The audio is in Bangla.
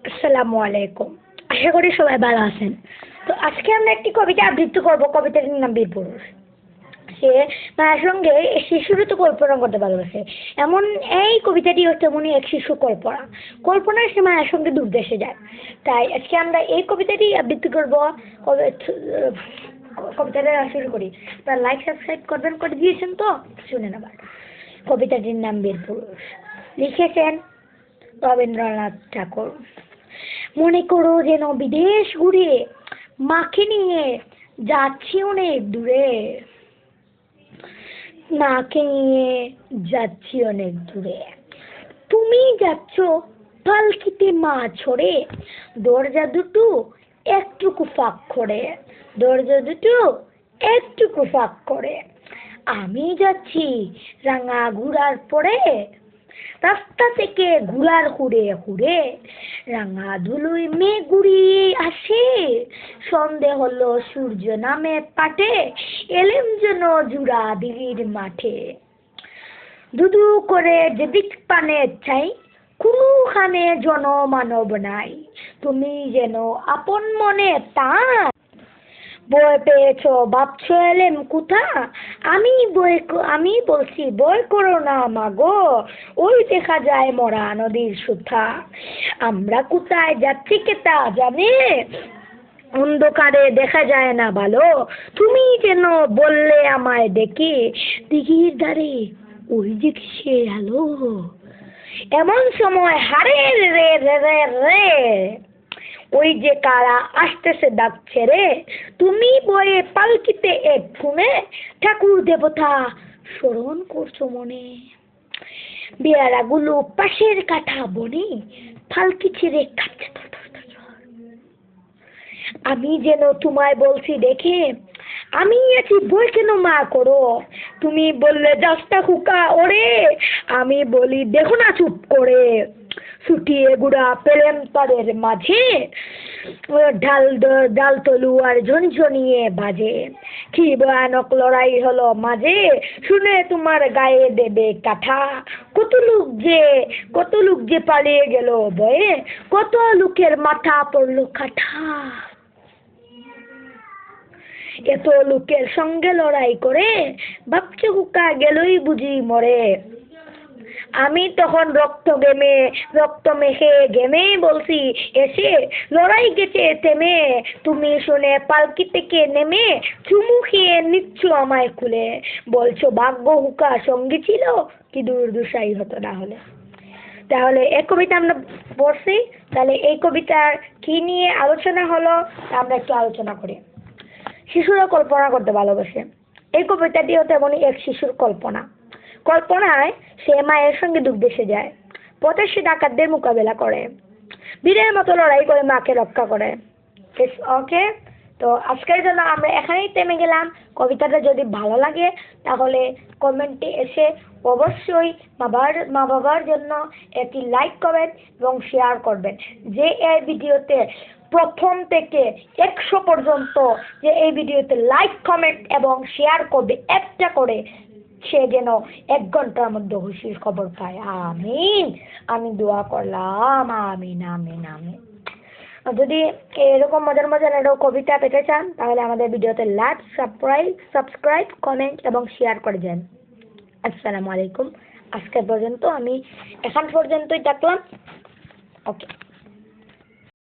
আসসালামু আলাইকুম। আশা করি সবাই ভালো আছেন। তো আজকে আমরা একটি কবিতা আবৃত্তি করব। কবিতাটির নাম বীরপুরুষ। সে মায়ের সঙ্গে শিশুরও তো কল্পনা করতে ভালোবাসে। এমন এই কবিতাটি হচ্ছে তেমনই এক শিশু কল্পনা। কল্পনার সে মায়ের সঙ্গে দূর দেশে যায়। তাই আজকে আমরা এই কবিতাটি আবৃত্তি করব। কবিতাটা শুরু করি। তার লাইক সাবস্ক্রাইব করবেন, করে দিয়েছেন তো? শুনেন আবার। কবিতাটির নাম বীরপুরুষ। লিখেছেন রবীন্দ্রনাথ ঠাকুর। মনে করো যেন বিদেশ ঘুরে মাকে নিয়ে যাচ্ছি অনেক দূরে, মাকে নিয়ে যাচ্ছি অনেক দূরে। তুমি যাচ্ছ পালকিতে মা ছড়ে, দরজা দুটো একটুকু ফাঁক করে, দরজা দুটো একটুকু ফাঁক করে। আমি যাচ্ছি রাঙা ঘোড়ার পরে, রাস্তা থেকে ঘোড়ার হুড়ে হুড়ে রাঙা ধুলোয় মেঘ গুড়িয়ে আসে। সন্ধে হলো সূর্য নামে পাটে, এলেম যেন জুড়া দিঘির মাঠে। দুদু করে যেদিক পানে চাই, কোনোখানে জনমানব নাই। তুমি যেন আপন মনে তা বই পেয়েছ ভাবছো এলেম কোথা। আমি বলছি বই করো না মাগো, ওই দেখা যায় মরা নদীর সুথা। আমরা কোথায় যাচ্ছি কে তা জানে, অন্ধকারে দেখা যায় না ভালো। তুমি যেন বললে আমায় দেখে, দিঘির ধারে ওই যে কিসের আলো। এমন সময় হারে রে রে রে রে, ওই যে কারা আসতেছে ডাকছে রে। তুমি বয়ে পালকিতে এক ঘুমে, ঠাকুর দেবতা স্মরণ করছো মনে। বেয়ারাগুলো পাশের কাঠা বনে, পালকি ছেড়ে কাঁদছে থর থর থর থর। আমি যেন তোমায় বলছি দেখে, আমি আছি বই কেন মা করো। তুমি বললে যাসটা হুকা ওরে, আমি বলি দেখো না চুপ করে। ছুটিয়ে গুড়া পেলেন তাদের মাঝে, ডাল তলুয়ার ঝনঝনিয়ে বাজে। কি ভয়ানক লড়াই হলো মাঝে, শুনে তোমার গায়ে দেবে কাঠা। কত লোক যে পালিয়ে গেল ভয়ে, কত লোকের মাথা পড়লো কাঠা। এত লোকের সঙ্গে লড়াই করে ভাবছে হুকা গেলই বুঝি মরে। আমি তখন রক্ত মেখে ঘেমে বলছি এসে, লড়াই গেছে থেমে। তুমি শুনে পালকি থেকে নেমে চুমু খেয়ে নিচ্ছ আমায় খুলে। বলছো ভাগ্য হুকা সঙ্গে ছিল, কি দুর্দশাই হতো না হলে। তাহলে এই কবিতা আমরা পড়ছি। তাহলে এই কবিতার কি নিয়ে আলোচনা হলো আমরা একটু আলোচনা করি। শিশুরা কল্পনা করতে ভালোবাসে। এই কবিতাটিও তেমনই এক শিশুর কল্পনা। কল্পনায় সে মায়ের সঙ্গে দূর দেশে যায়, পথে সে ডাকাতদের মোকাবেলা করে, বীরের মতো লড়াই করে মাকে রক্ষা করে। ওকে, তো আজকের জন্য আমরা এখানেই থেমে গেলাম। কবিতাটা যদি ভালো লাগে তাহলে কমেন্টে এসে অবশ্যই মা বাবার জন্য একটি লাইক করবেন এবং শেয়ার করবেন। যে এই ভিডিওতে প্রথম থেকে 100 পর্যন্ত যে এই ভিডিওতে লাইক কমেন্ট এবং শেয়ার করবে একটা করে, সে যেন 1 ঘন্টার মধ্যে খুশির খবর পায়। আমিন। আমি দোয়া করলাম। আমিন আমিন আমিন। যদি এরকম মজার মজার আরো কবিতা পেতে চান তাহলে আমাদের ভিডিওতে লাইক সাবস্ক্রাইব কমেন্ট এবং শেয়ার করে যান। আসসালামু আলাইকুম। আজকে পর্যন্ত আমি এখান পর্যন্তই থাকলাম। ওকে।